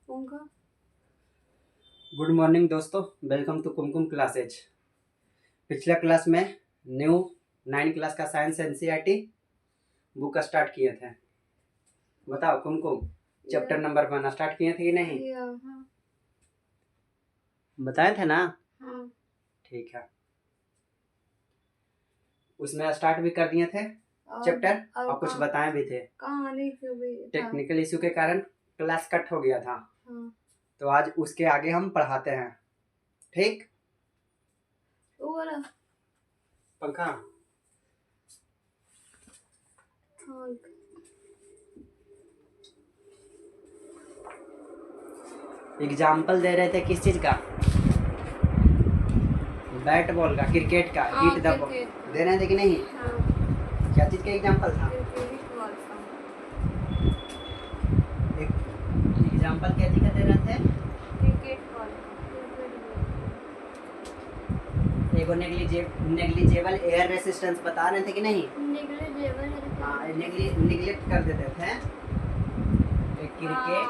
उनका good morning दोस्तों, welcome to Kumkum classes. पिछले क्लास में न्यू 9 क्लास का साइंस एनसीईआरटी बुक स्टार्ट किए थे। बताओ कुमकुम, चैप्टर नंबर 1 स्टार्ट किए थे कि नहीं? हाँ। बताए थे ना? हाँ। ठीक है, उसमें स्टार्ट भी कर दिए थे चैप्टर और कुछ बताए भी थे। कहानी टेक्निकल इशू के कारण क्लास कट हो गया था। हाँ। तो आज उसके आगे हम पढ़ाते हैं। ठीक, पंखा। हाँ। एग्जाम्पल दे रहे थे किस चीज का? बैट बॉल का, क्रिकेट का। हिट द बॉल दे रहे थे कि नहीं? हाँ। क्या चीज का एग्जाम्पल था? एग्जाम्पल क्या चीज का दे रहे थे? एगो नेग्लिजेबल एयर रेसिस्टेंस बता रहे थे कि नहीं? हाँ, निगलेक्ट कर देते थे। एक क्रिकेट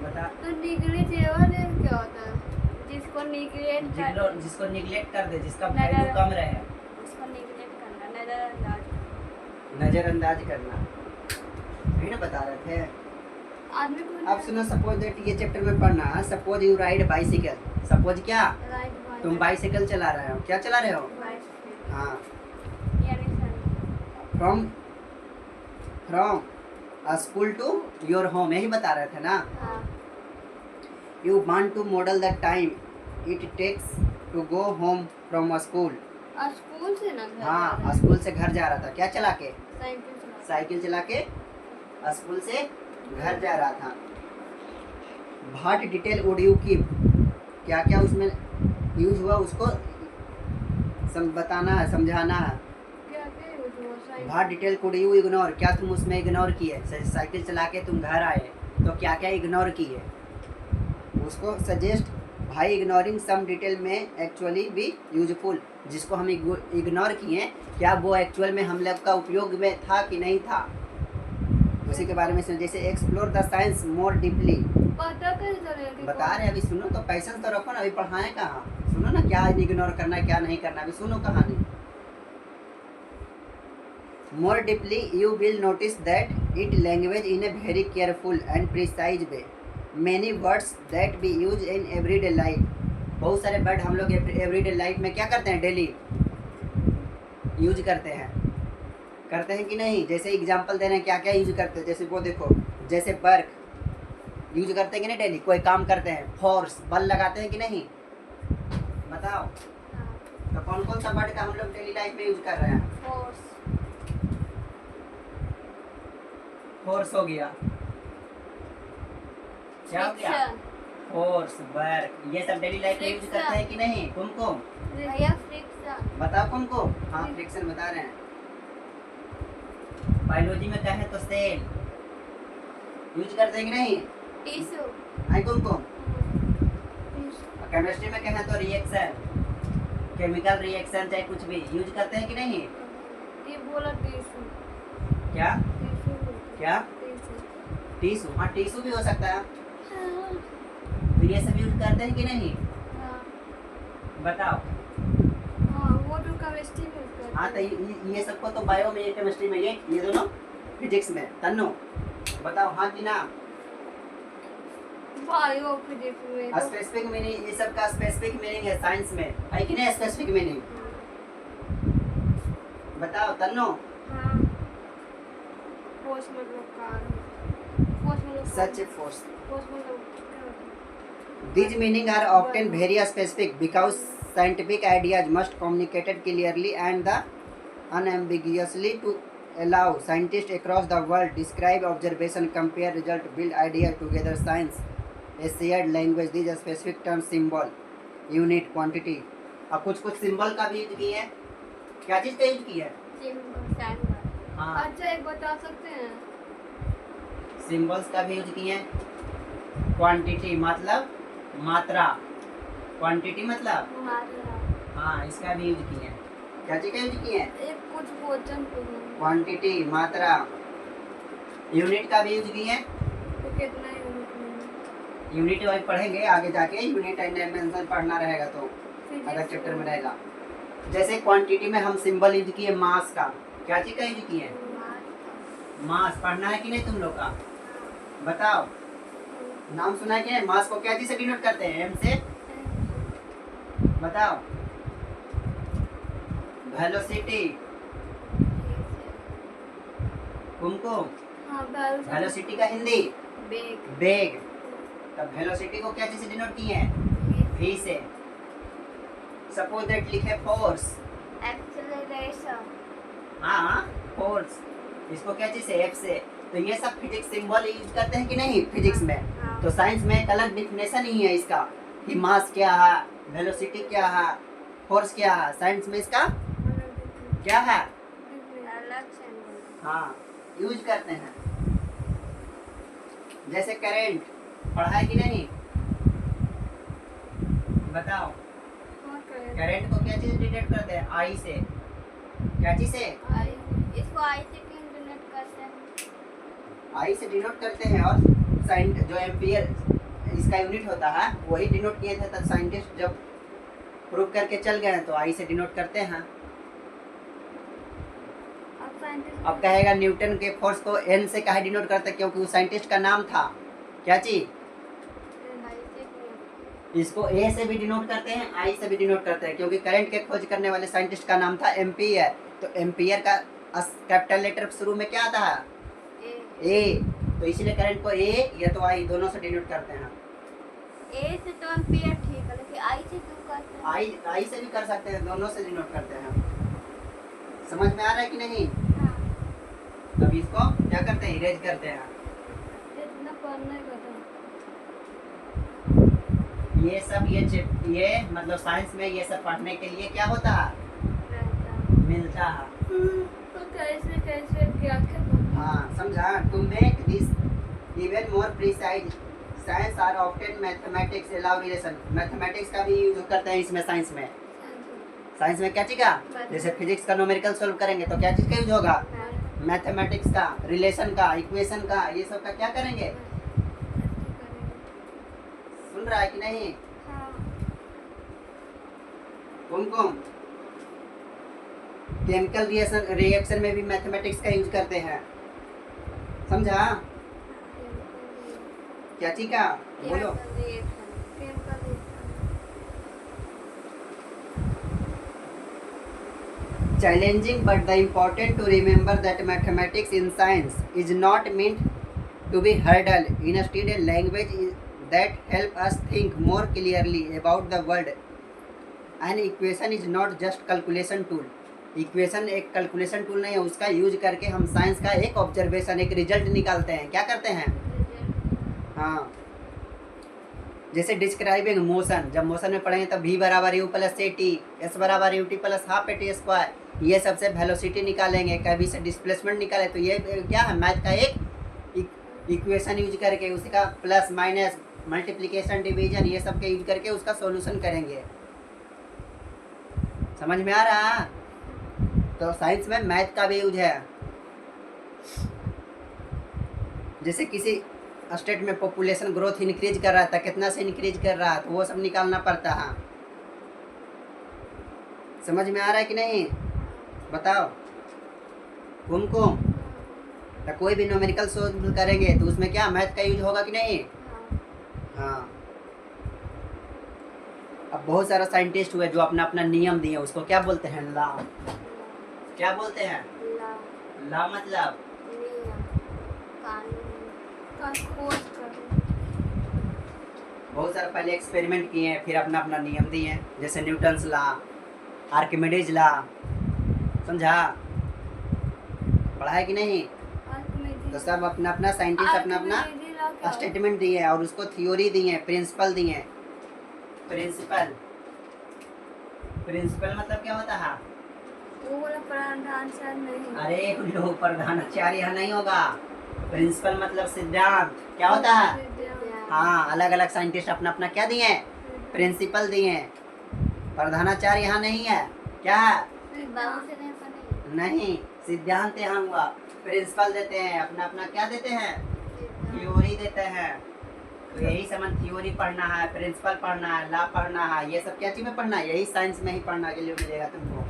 बता। तो नेग्लिजेबल क्या होता है? जिसको निगलेक्ट कर दे, जिसका वैल्यू कम रहे, उसको नेग्लेक्ट करना, नजरअंदाज करना, यही ना बता रहे थे। आदमी को अब सुनो, सपोज दैट ये चैप्टर में पढ़ना है। Suppose you ride bicycle. Suppose क्या? तुम बाइसिकल चला रहे हो। क्या चला रहे हो? हाँ, from school to your home, यही बता रहे थे ना। You want to model the time it takes to go home from school से ना घर हाँ, स्कूल से घर जा रहा था। क्या चला के? साइकिल चला के स्कूल से घर जा रहा था। What detail would you keep? क्या क्या उसमें यूज हुआ, उसको बताना है, समझाना है। What detail could you ignore? क्या तुम उसमें इग्नोर किए? साइकिल चला के तुम घर आए तो क्या क्या इग्नोर किए, उसको सजेस्ट। भाई, इग्नोरिंग सम डिटेल में एक्चुअली बी यूजफुल। जिसको हम इग्नोर किए, क्या वो एक्चुअल में हम लोग का उपयोग में था कि नहीं था, उसी के बारे में। जैसे explore the science more deeply. पता कैसे चलेगा? बता रहे, अभी सुनो तो, पैसेंस तो रखो ना, अभी पढ़ाएं कहाँ। सुनो ना, क्या इग्नोर करना है क्या नहीं करना, अभी सुनो कहानी। More deeply you will notice that it language in a very careful and precise way. Many words that B use in everyday life. बहुत सारे वर्ड हम लोग एवरीडे लाइफ में क्या करते हैं, डेली यूज करते हैं कि नहीं? जैसे एग्जांपल दे रहे हैं, क्या क्या यूज करते हैं। जैसे वो देखो, जैसे वर्क यूज करते हैं कि नहीं डेली? कोई काम करते हैं, फोर्स, बल लगाते हैं कि नहीं? बताओ तो कौन कौन सा वर्ड का हम लोग डेली लाइफ में यूज कर रहे हैं? फोर्स हो गया। क्या हो गया? फोर्स, वर्क, ये सब डेली लाइफ में यूज करते हैं कि नहीं? कुमकुम बताओ कुमकुम। हाँ, फ्रिक्शन बता रहे हैं। बायोलॉजी में कहें तो सेल यूज करते हैं कि नहीं? आई कुमकुम। केमिस्ट्री में कहें तो रिएक्शन, केमिकल रिएक्शन, चाहे कुछ भी यूज करते हैं कि नहीं? ये बोला टिश्यू। क्या? क्या? टिश्यू। हाँ, टिश्यू भी हो सकता है। तो ये सब यूज करते हैं कि नहीं? बताओ। वो तो केमिस्ट्री में करते हैं। हाँ, तो ये सबको तो बायो में, केमिस्ट्री में, ये दोनों फिजिक्स में। तन्नो बताओ, हाँ कि ना? बायो फिजिक्स में स्पेसिफिक मीनिंग, ये सब का स्पेसिफिक मीनिंग है साइंस में, है कि नहीं? स्पेसिफिक मीनिंग बताओ तन्नो। फोर्स मतलब car, such force. These meanings are often very specific because scientific ideas must communicated clearly and the unambiguously to allow scientists across the world describe observation, compare result, build ideas together. Science a shared language. These are specific terms, symbol, unit, quantity. अब कुछ symbol का भी use किए हैं। क्या चीज का use किया है? हाँ, अच्छा, एक बता सकते हैं? सिंबल्स का भी यूज किए हैं। क्वांटिटी मतलब मात्रा, क्वांटिटी मतलब हाँ, इसका भी यूज किए हैं। क्या चीज का यूज किए हैं? एक कुछ वचन क्वांटिटी, मात्रा। यूनिट का भी यूज किए हैं। तो कितना यूनिट? यूनिट वाइज पढ़ेंगे आगे जाके, यूनिट एंड डायमेंशन पढ़ना रहेगा तो अगर चैप्टर में रहेगा। जैसे क्वांटिटी में हम सिंबल यूज किए मास का, क्या चीज का यूज किए? मास। पढ़ना है कि नहीं तुम लोग का? बताओ, नाम सुना है कि नहीं? मास को क्या चीज से डिनोट करते हैं? एम से। बताओ। वेलोसिटी। कुमकुम, हाँ, वेलोसिटी का हिंदी बेग। वेग। तब वेलोसिटी को क्या चीज से डिनोट किए हैं? v से। सपोज दैट लिखे फोर्स। एक्सेलरेशन। हाँ, फोर्स। इसको क्या चीज से? f से। तो ये सब फिजिक्स सिंबल यूज करते हैं कि नहीं फिजिक्स में? हाँ। तो साइंस में एक अलग डिफिनेशन ही है इसका कि मास क्या है, वेलोसिटी क्या है, फोर्स क्या है। साइंस में इसका क्या है? अलग सिंबल। हाँ, यूज करते हैं। जैसे करंट पढ़ा है कि नहीं? बताओ। हाँ, करें। करंट को क्या चीज डिटेक्ट करते हैं? आई से। क्या चीज से? इसको आई से क्यों डिनोट करते हैं? आई से डिनोट करते हैं। और साइंट जो एम्पियर इसका यूनिट होता है वही डिनोट किए थे, तब साइंटिस्ट जब प्रूव करके चल गए हैं तो आई से डिनोट करते हैं। अब कहेगा न्यूटन के फोर्स को एन से काहे डिनोट करते हैं? क्योंकि उस साइंटिस्ट का नाम था। क्या चीज? इसको ए से भी डिनोट करते हैं, आई से भी डिनोट करते हैं, क्योंकि करंट के खोज करने वाले साइंटिस्ट का नाम था एम्पियर। तो एम्पियर का कैपिटल लेटर शुरू में क्या आता है? ए। तो इसलिए करंट को ए या तो आई दोनों से डिनोट करते हैं। ए से तो एम्पियर ठीक है, लेकिन आई से क्यों करते हैं? आई से भी कर सकते हैं, दोनों से डिनोट करते हैं। समझ में आ रहा है कि नहीं? हाँ। अब इसको क्या करते हैं? इरेज करते हैं। इतना पढ़ना ही पता। ये सब ये मतलब साइंस में ये सब पढ़ने के लिए क्या होता है? मिलता है। तो कैसे कैसे क्या क्या? हाँ, समझा? To make this even more precise science are often mathematics allow relation. Mathematics का भी यूज करते हैं इसमें। साइंस में क्या चीज का? जैसे फिजिक्स का न्यूमेरिकल सोल्व करेंगे तो क्या चीज का यूज होगा? मैथमेटिक्स का, रिलेशन का, इक्वेशन का, ये सब का क्या करेंगे? सुन रहा है कि नहीं? कुमकुम, केमिकल रिएक्शन में भी मैथमेटिक्स का यूज करते हैं। समझा? क्या चीज का? बोलो। Challenging, but the important to remember that mathematics in science is not meant to be hurdle. Instead, a language that help us think more clearly about the world. An equation is not just calculation tool. Equation एक calculation tool नहीं है, उसका use करके हम science का एक observation, एक result निकालते हैं। क्या करते हैं? हाँ, जैसे डिस्क्राइबिंग मोशन, जब मोशन में पढ़ेंगे तब v बराबर u plus a t, s बराबर u t plus half a t square, ये सबसे वेलोसिटी निकालेंगे, कभी से डिस्प्लेसमेंट निकाले। तो ये क्या है? मैथ का एक इक्वेशन यूज करके उसका प्लस माइनस मल्टीप्लिकेशन डिवीजन ये सब के यूज करके उसका सॉल्यूशन करेंगे। समझ में आ रहा है? तो साइंस में मैथ का भी यूज है। जैसे किसी स्टेट में पॉपुलेशन ग्रोथ इंक्रीज कर रहा था, कितना से इंक्रीज कर रहा है, तो वो सब निकालना पड़ता है। समझ में आ रहा है कि नहीं? बताओ। कुमकुम, तो कोई भी न्यूमेरिकल सोल्व करेंगे तो उसमें क्या मैथ का यूज होगा कि नहीं? हाँ। अब बहुत सारा साइंटिस्ट हुए जो अपना अपना नियम दिए, उसको क्या बोलते हैं? लॉ। क्या बोलते हैं? लॉ मतलब बहुत सारा पहले एक्सपेरिमेंट किए हैं, फिर अपना अपना नियम दिए। जैसे न्यूटन्स लॉ, आर्किमिडीज लॉ। समझा? पढ़ा है कि नहीं? तो सब अपना अपना साइंटिस्ट अपना अपना स्टेटमेंट दिए और उसको थ्योरी दिए, प्रिंसिपल दिए। प्रिंसिपल मतलब क्या होता है? वो वाला प्रधानाचार्य नहीं। अरे लोग प्रधानाचार्य यहाँ नहीं होगा। प्रिंसिपल मतलब सिद्धांत। क्या होता है? हाँ, अलग अलग साइंटिस्ट अपना अपना क्या दिए? प्रिंसिपल दिए। प्रधानाचार्य यहाँ नहीं है। क्या है? नहीं, सिद्धांत यहाँ हुआ। प्रिंसिपल देते हैं, अपना अपना क्या देते हैं? थ्योरी देते हैं। तो यही समझ थ्योरी पढ़ना है, प्रिंसिपल पढ़ना है, लॉ पढ़ना है, ये सब क्या चीज़ में पढ़ना है, यही साइंस में ही पढ़ना के लिए मिलेगा तुमको।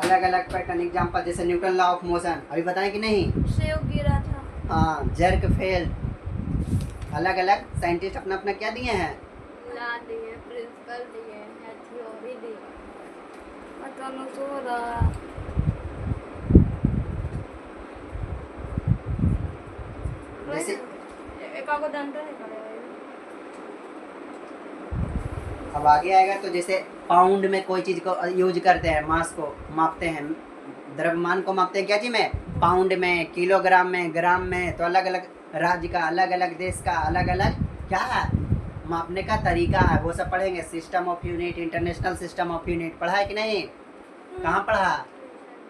अलग अलग पैटर्न एग्जांपल जैसे न्यूटन लॉ ऑफ मोशन अभी बताएं कि नहीं, सेव गिरा था। हाँ, जर्क फेल, अलग अलग साइंटिस्ट अपना अपना क्या दिए हैं, लॉ दिए, प्रिंसिपल दिए हैं, थ्योरी दी। पता नहीं सो रहा। जैसे एक आगो दंड नहीं पड़ेगा। अब आगे आएगा तो जैसे पाउंड में कोई चीज़ को यूज करते हैं, मास को मापते हैं, द्रव्यमान को मापते हैं क्या चीज़ में, पाउंड में, किलोग्राम में, ग्राम में। तो अलग अलग राज्य का, अलग अलग देश का अलग अलग क्या है, मापने का तरीका है, वो सब पढ़ेंगे। System of unit, international system of unit पढ़ा है कि नहीं, कहाँ पढ़ा,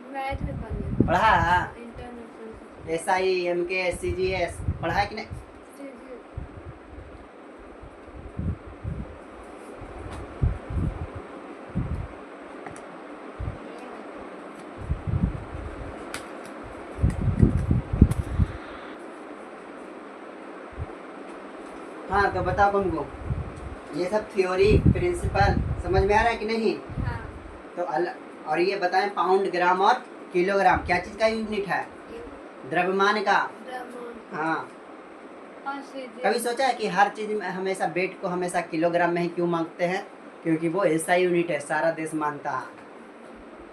मैथ में पढ़ी। पढ़ा, इंटरनेशनल SI MK CGS पढ़ा है कि नहीं। हाँ तो बताओ तुमको, ये सब थ्योरी प्रिंसिपल समझ में आ रहा है कि नहीं। हाँ। तो और ये बताएं पाउंड, ग्राम और किलोग्राम क्या चीज़ का यूनिट है, द्रव्यमान का। हाँ, कभी सोचा है कि हर चीज़ में हमेशा वेट को हमेशा किलोग्राम में ही क्यों मांगते हैं, क्योंकि वो ऐसा यूनिट है, सारा देश मानता है,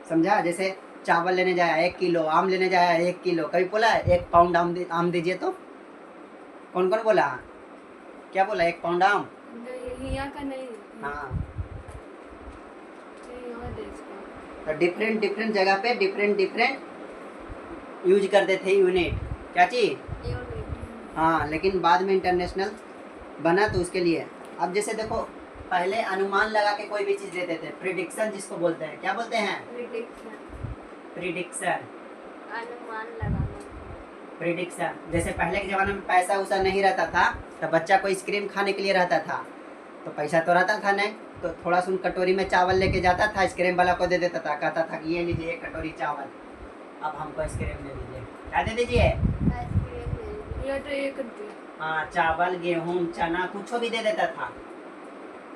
समझा। जैसे चावल लेने जाया 1 किलो, आम लेने जाया 1 किलो, कभी बोला है 1 पाउंड आम दीजिए, तो कौन कौन बोला, क्या बोला, 1 पाउंड आम। यहाँ का नहीं। हाँ, यहाँ देश का। तो डिफरेंट डिफरेंट जगह पे डिफरेंट यूज करते थे यूनिट, क्या चीज़। यूनिट। हाँ, लेकिन बाद में इंटरनेशनल बना तो उसके लिए। अब जैसे देखो, पहले अनुमान लगा के कोई भी चीज़ देते थे, प्रिडिक्शन जिसको बोलते हैं, क्या बोलते हैं, प्रिडिक्शन, अनुमान लगाना। प्रिडिक्शन। जैसे पहले के ज़माने में पैसा वैसा नहीं रहता था, तो बच्चा को आइसक्रीम खाने के लिए रहता था, तो पैसा तो रहता था नहीं, तो थोड़ा सुन कटोरी में चावल लेके जाता था, आइसक्रीम वाला को दे देता था, कहता था कि ये लीजिए 1 कटोरी चावल, अब हमको आइसक्रीम दे दीजिए, क्या दे दीजिए, आइसक्रीम दे दीजिए। ये तो एक रुपये। हाँ, चावल, गेहूँ, चना, कुछ भी दे देता था,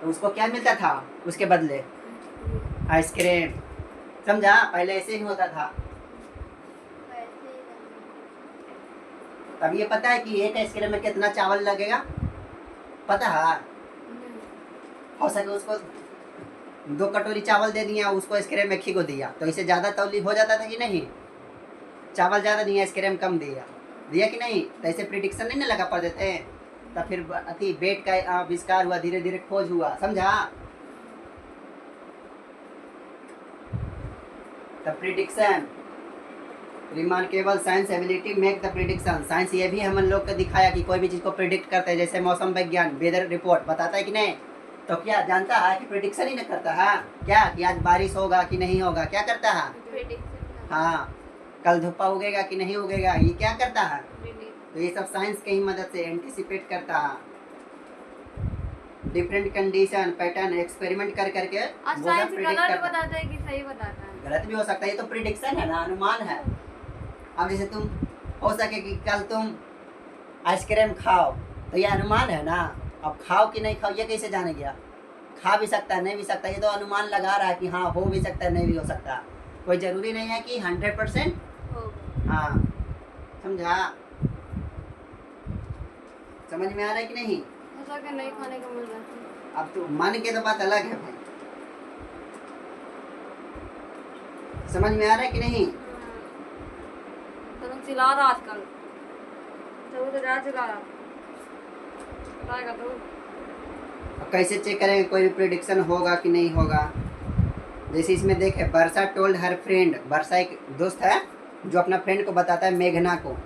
तो उसको क्या मिलता था उसके बदले, आइसक्रीम, समझा। पहले ऐसे ही होता था। तब ये पता है कि एक आइसक्रीम में कितना चावल लगेगा, पता है, हो सके उसको 2 कटोरी चावल दे दिया, उसको आइसक्रीम में खिगो दिया, तो इससे ज़्यादा तौली हो जाता था कि नहीं, चावल ज़्यादा दिया आइसक्रीम कम दिया कि नहीं। तो ऐसे प्रिडिक्शन नहीं ना लगा पड़ देते, तब फिर अति वेट का आविष्कार हुआ, धीरे धीरे खोज हुआ, समझा। तब prediction, remarkable science ability make the prediction. Science ये भी हम लोग को दिखाया कि कोई भी चीज़ को प्रिडिक्ट करते हैं, जैसे मौसम विज्ञान वेदर रिपोर्ट बताता है कि नहीं, तो क्या जानता है कि प्रिडिक्शन ही नहीं करता है क्या, कि आज बारिश होगा कि नहीं होगा, क्या करता है, हाँ, कल धूपा उगेगा कि नहीं उगेगा, ये क्या करता है। तो ये सब साइंस की ही मदद से एंटिसिपेट करता है, डिफरेंट कंडीशन पैटर्न एक्सपेरिमेंट कर करके वो सब प्रिडिक्ट करता है। बताता है कि सही बताता है, गलत भी हो सकता है, ये तो प्रिडिक्शन है ना, अनुमान है। अब जैसे तुम हो सके कि कल तुम आइसक्रीम खाओ, तो ये अनुमान है ना, अब खाओ कि नहीं खाओ ये कैसे जाने गया, खा भी सकता है नहीं भी सकता, ये तो अनुमान लगा रहा है कि हाँ हो भी सकता है नहीं भी हो सकता, कोई ज़रूरी नहीं है कि 100%। हाँ, समझा, समझ में आ रहा है कि नहीं, ऐसा कि नहीं खाने को मिल रहा है। अब तो मन के तो बात अलग है भाई, समझ में आ रहा है कि नहीं। तो तुम चिल्ला रहा आजकल, तो जा चिल्ला रहा तो अब कैसे चेक करेंगे कोई भी प्रेडिक्शन होगा कि नहीं होगा। जैसे इसमें देखे, वर्षा टोल्ड हर फ्रेंड, वर्षा एक दोस्त है जो अपना फ्रेंड को बताता है मेघना को,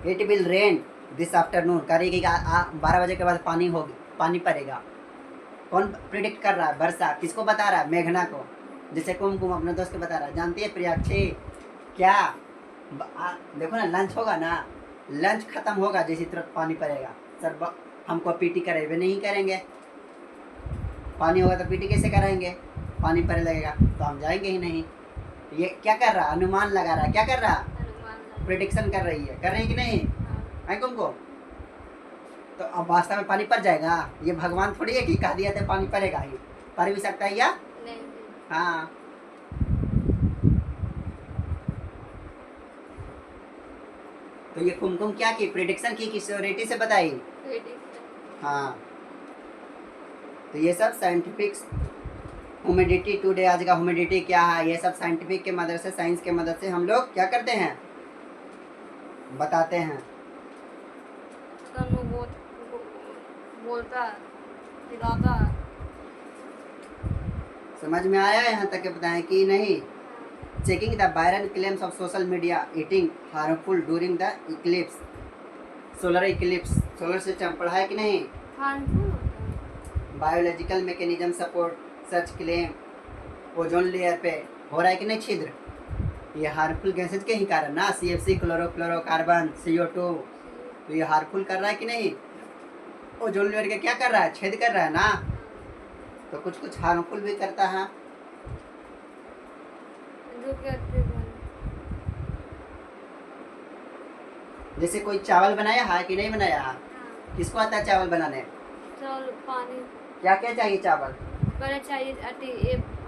it will rain this afternoon, करेगी 12 बजे के बाद पानी पड़ेगा। कौन प्रिडिक्ट कर रहा है, वर्षा किसको बता रहा है, मेघना को। जैसे कुमकुम अपने दोस्त को बता रहा है, जानती है प्रियाक्षी क्या, देखो ना लंच होगा ना, लंच खत्म होगा जैसे तुरंत पानी पड़ेगा, सर हमको पीटी करेंगे नहीं करेंगे, पानी होगा तो पीटी कैसे कराएंगे, पानी पड़ने लगेगा तो हम जाएंगे ही नहीं। ये क्या कर रहा है, अनुमान लगा रहा है, क्या कर रहा है, प्रेडिक्शन कर रही है कि नहीं है तुमको। तो अब वास्तव में पानी पड़ जाएगा? ये भगवान थोड़ी है कि कह दिया तो पानी पड़ेगा ही, पड़ भी सकता है या? नहीं। हाँ। तो ये कुमकुम क्या की प्रिडिक्शन की श्योरिटी से बताई? Prediction। हाँ। तो ये सब साइंटिफिक ह्यूमिडिटी टुडे, आज का ह्यूमिडिटी क्या है, ये सब साइंटिफिक के मदद से, साइंस के मदद से हम लोग क्या करते हैं, बताते हैं। तनु बोलता दिलाता। समझ में आया यहाँ तक के बताएं कि नहीं? Checking the viral claims of social media eating harmful during the Eclipse, solar Eclipse. Solar system पढ़ा है कि नहीं? हार्मफुल होता है। बायोलॉजिकल मैकेनिज्म सपोर्ट सच क्लेम। ओजोन लेयर पे हो रहा है कि नहीं छिद्र, ये हार्मफुल गैसेज के ही कारण ना, CFC क्लोरोफ्लोरोकार्बन CO2, तो ये हार्मफुल कर रहा है कि नहीं? ओजोन लेयर के क्या कर रहा है, छेद कर रहा है ना, तो कुछ कुछ हार्मफुल भी करता है। जो कि अच्छे बने। जैसे कोई चावल बनाया है कि नहीं बनाया है? हाँ। किसको आता है चावल बनाने? चल पानी क्या क्या चाहिए चावल? पहले चाहिए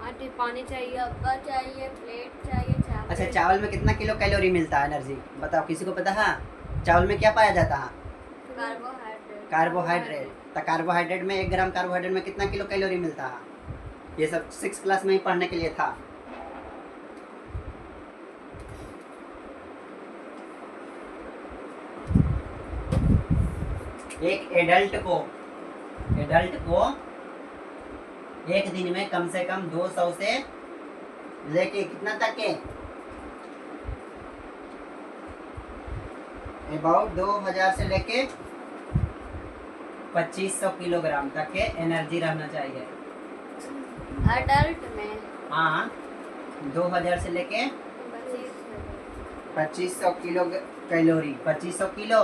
आटे पानी चाहिए, अब्बा चाहिए, प्लेट चाहिए, चावल। अच्छा, चावल में कितना किलो कैलोरी मिलता है एनर्जी, बताओ किसी को पता है? चावल में क्या पाया जाता है? कार्बोहाइड्रेट। कार्बोहाइड्रेट। तो कार्बोहाइड्रेट में 1 ग्राम कार्बोहाइड्रेट में कितना किलो कैलोरी मिलता है? ये सब 6 क्लास में ही पढ़ने के लिए था। एक एडल्ट को एक दिन में कम से कम 200 से लेके कितना तक के, अबाउट 2000 से लेके 2500 किलोग्राम तक के एनर्जी रहना चाहिए अडल्ट में। हाँ, 2000 से लेके 2500 किलो कैलोरी, 2500 किलो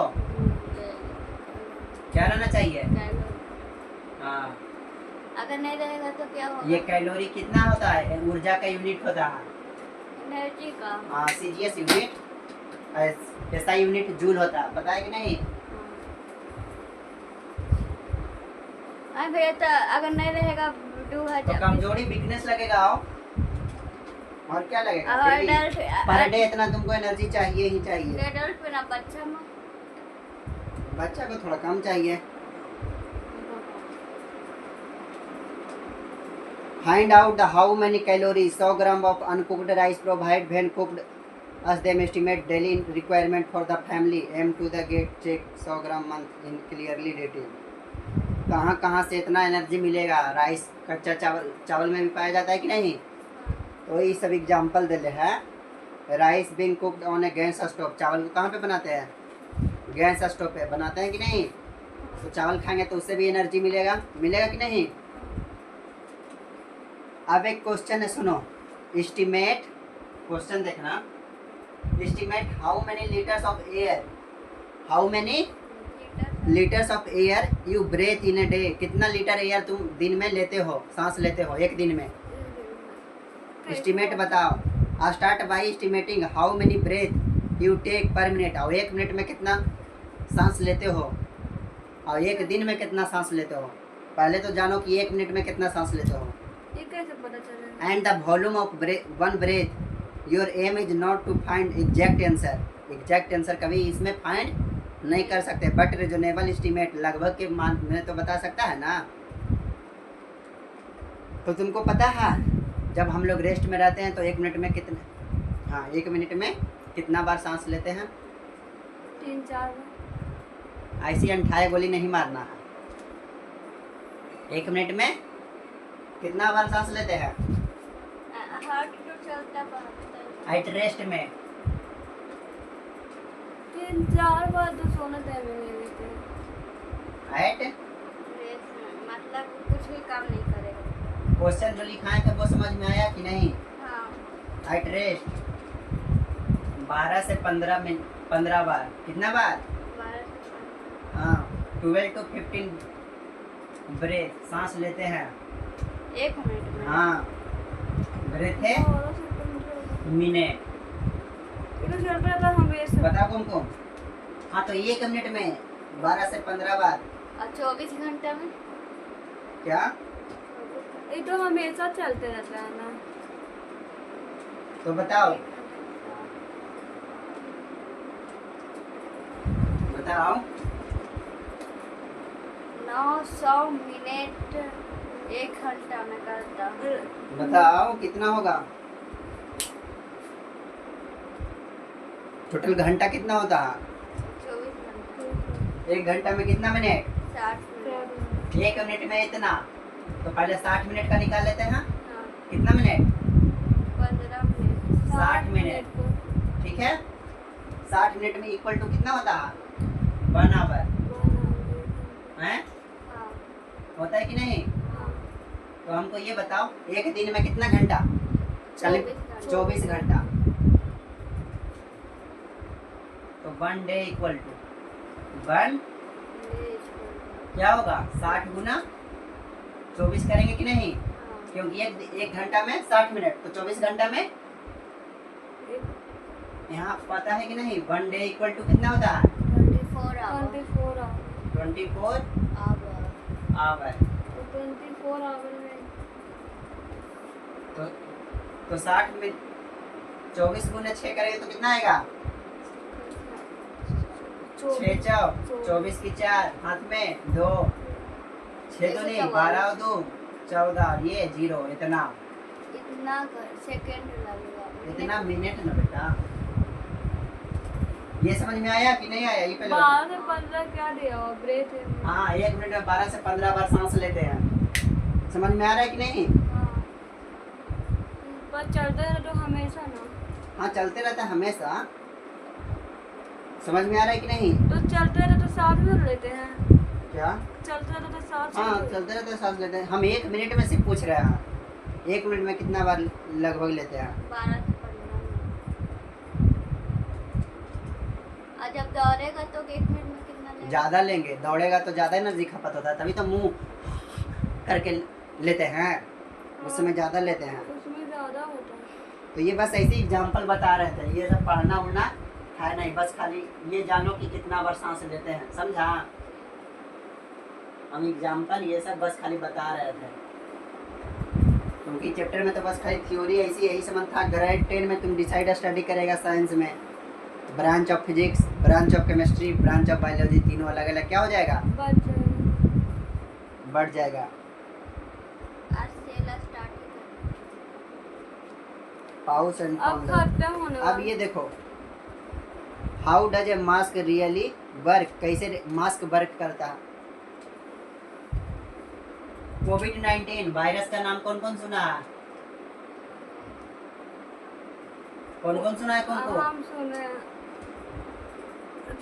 क्या रहना चाहिए? हाँ। अगर नहीं रहेगा तो क्या होगा? ये कैलोरी कितना होता है? ऊर्जा का यूनिट होता है। एनर्जी का। हाँ, CGS unit, SI unit joule होता है, पता है कि नहीं? अरे भैया तो अगर नहीं रहेगा तो 2000 कमजोरी वीकनेस लगेगा और क्या लगेगा? अडल्ट पर डे इतना तुमको एनर्जी चाहिए ही चाहिए। अडल्ट पे ना बच्चा में। बच्चा को थोड़ा कम चाहिए। Find out the how many calories 100 gram of uncooked rice provide when cooked. As them estimate daily requirement for the family. Aim to the get check 100 gram month in clearly detail. कहाँ कहाँ से इतना energy मिलेगा? Rice, कच्चा चावल में भी पाया जाता है कि नहीं? तो ये सब एग्जाम्पल दे है। Rice being cooked on A gas stove, चावल को कहाँ पे बनाते हैं? गैस स्टोव पे बनाते हैं कि नहीं? तो चावल खाएंगे तो उससे भी एनर्जी मिलेगा कि नहीं? अब एक क्वेश्चन है, सुनो। एस्टिमेट, क्वेश्चन देखना। Estimate how many litres of air, how many litres of air you breathe in a day, कितना लीटर एयर तुम दिन में लेते हो, सांस लेते हो एक दिन में? एस्टिमेट बताओ। Start by estimating how many breath you take per minute, और 1 मिनट में कितना सांस लेते हो, और 1 दिन में कितना सांस लेते हो। पहले तो जानो कि 1 मिनट में कितना सांस लेते हो। ये कैसे पता चलेगा? And the volume of one breath. Your aim is not to find exact answer, exact answer कभी इसमें फाइंड नहीं कर सकते, बट रीजनेबल एस्टिमेट, लगभग के मान में तो बता सकता है ना। तो तुमको पता है जब हम लोग रेस्ट में रहते हैं तो 1 मिनट में कितने, हाँ 1 मिनट में कितना बार सांस लेते हैं? 3-4 बार। ऐसी अंठाए गोली नहीं मारना है। 1 मिनट में कितना बार सांस लेते हैं? हार्ट तो चलता है। एट रेस्ट में 3-4 बार तो सोने टाइम में ले लेते हैं। एट मतलब कुछ भी काम नहीं करेगा। क्वेश्चन जो लिखा है तो वो समझ में आया कि नहीं? हाँ। एट रेस्ट 12 से 15 बार, कितना बार? 12 से हाँ, 12 to 15 ब्रेथ सांस लेते हैं 1 मिनट में। हाँ, ब्रेथ है मिनट, हमेशा बताओ तुमको। हाँ, तो 1 मिनट में 12 से 15 बार और 24 घंटे में क्या? ये तो हमेशा चलते रहता है ना। तो बताओ बताओ 900 मिनट 1 घंटा में करता है। बताओ कितना होगा? टोटल घंटा कितना होता है? 24 घंटे 1 घंटा में कितना मिनट? 60 मिनट। 1 मिनट में इतना, तो पहले 60 मिनट का निकाल लेते हैं। हाँ, कितना मिनट? 15 minute 60 minute. ठीक है, 60 मिनट में इक्वल टू कितना होता है? 1 आवर है, हाँ, होता है कि नहीं? हाँ, तो हमको ये बताओ एक दिन में कितना घंटा? 24 घंटा। तो 1 डे इक्वल टू 1 क्या होगा? 60 गुना 24 करेंगे कि नहीं? क्योंकि एक घंटा में 60 मिनट, तो 24 घंटा में यहाँ पता है कि नहीं? 1 डे इक्वल टू कितना होता है? 24 आवर 24 आवर। 24 आवर में तो 60 में 24 गुना 6 करेंगे तो कितना आएगा? 6 चौ 24 की 4 हाथ में 2, 6 तो नहीं 12 और 2 14 और ये 0। इतना सेकंड लगेगा। इतना मिनट ना बेटा। ये समझ में आया कि नहीं आया? ये पहले 12 से 15 क्या दिया हुआ ब्रेक है। हाँ, 1 मिनट में 12 से 15 बार सांस लेते हैं। समझ में आ रहा है कि नहीं? हाँ, पर चलते रहे तो हमेशा ना। हाँ, चलते रहता है हमेशा। समझ में आ रहा है कि नहीं? तो चलते रहे तो 60 मिनट लेते हैं। क्या? चलते रहे तो 60 हाँ, चलते रहते हैं सांस लेते हैं। हम 1 मिनट में सिर्फ पूछ रहे हैं 1 मिनट में कितना बार लगभग लेते हैं? 12 से 15 और जब दौड़ेगा तो 1 मिनट में कितना लेगा? ज़्यादा लेंगे, दौड़ेगा तो ज़्यादा एनर्जी खपत होता है, तभी तो मुंह करके लेते हैं, उस समय ज़्यादा लेते हैं। उसमें ज़्यादा होता है। तो ये बस ऐसे एग्जाम्पल बता रहे थे, ये सब पढ़ना उड़ना है नहीं, बस खाली ये जानो कि कितना बार सांस लेते हैं। समझा? हम एग्जाम्पल ये सब बस खाली बता रहे थे, क्योंकि चैप्टर में तो बस खाली थ्योरी ऐसी यही समझ था। ग्रेड 10 में तुम डिसाइड स्टडी करेगा साइंस में, branch of physics, branch of chemistry, branch of biology, तीनों अलग अलग क्या हो जाएगा? बढ़ जाएगा। आज से स्टार्ट पाउस एंड अब खत्म होने अब ये देखो, how does a mask really work? कैसे मास्क वर्क करता है? कोविड-19 वायरस का नाम कौन कौन सुना है? कौन कौन सुना है? कौन को? हम सुने हैं?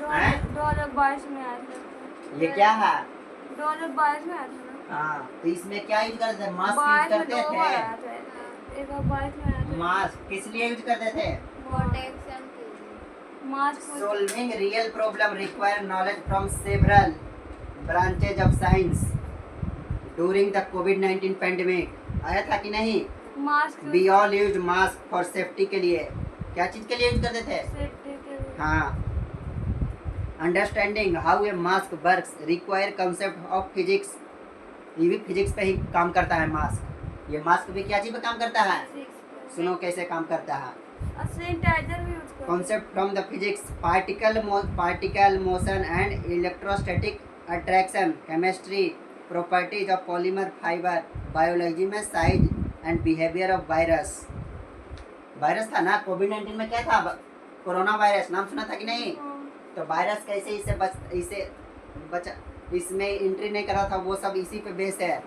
2022 में आया था। ये क्या है? 2022 में आया था ना। हाँ, तो इसमें क्या यूज करते थे? मास्क 22 यूज में करते 2 बार आया थे। था। एक बार 22 में आया था। मास्क किस लिए यूज करते थे? प्रोटेक्शन के लिए। Mask Solving real problem require knowledge from several branches of science during the COVID-19 pandemic। आया था कि नहीं? Mask We all used mask for safety के लिए। क्या चीज के लिए यूज करते थे? सेफ्टी के लिए। हाँ। Understanding how a mask works require concept of physics। ये भी फिजिक्स पे ही काम करता है मास्क। ये मास्क भी क्या चीज पे काम करता है? सुनो कैसे काम करता है। सैनिटाइजर भी यूज करते हैं। Concept from the physics, particle motion and electrostatic attraction, chemistry, properties of polymer fiber, biology में size and behavior of virus। Virus था ना कोविड-19 में, क्या था? कोरोना वायरस, नाम सुना था कि नहीं? तो वायरस कैसे इसे बचा इसमें एंट्री नहीं करा था, वो सब इसी पे बेस है।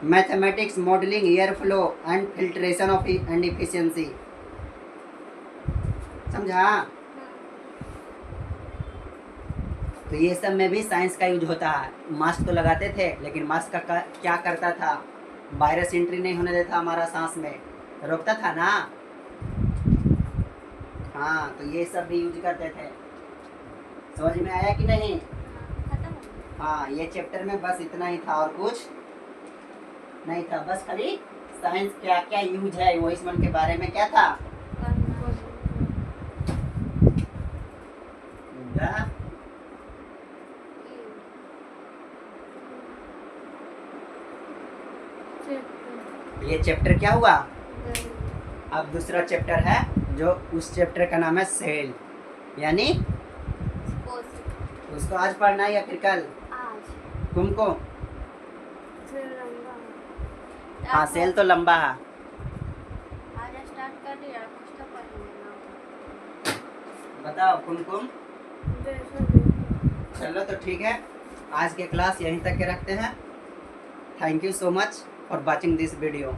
Mathematics, modelling, air flow and filtration of and efficiency. समझा? तो ये सब में भी साइंस का यूज होता है। मास्क तो लगाते थे, लेकिन मास्क का क्या करता था? वायरस एंट्री नहीं होने देता हमारा सांस में, रोकता था ना। हाँ, तो ये सब भी यूज करते थे। समझ में आया कि नहीं? खत्म हो गया। हाँ, ये चैप्टर में बस इतना ही था और कुछ नहीं था। बस खाली साइंस क्या क्या यूज है वो इस मन के बारे में क्या था? ये चैप्टर क्या हुआ? गणित। अब दूसरा चैप्टर है, जो उस चैप्टर का नाम है सेल, यानी कोशिश। उसको आज पढ़ना है या फिर कल? आज तुमको? फिर लंबा है। हाँ, सेल तो लंबा है। आज स्टार्ट कर दिया, कुछ तो पढ़ लेना। बताओ कुमकुम। जैसा भी। चलो तो ठीक है, आज के क्लास यहीं तक के रखते हैं। Thank you so much for watching this video.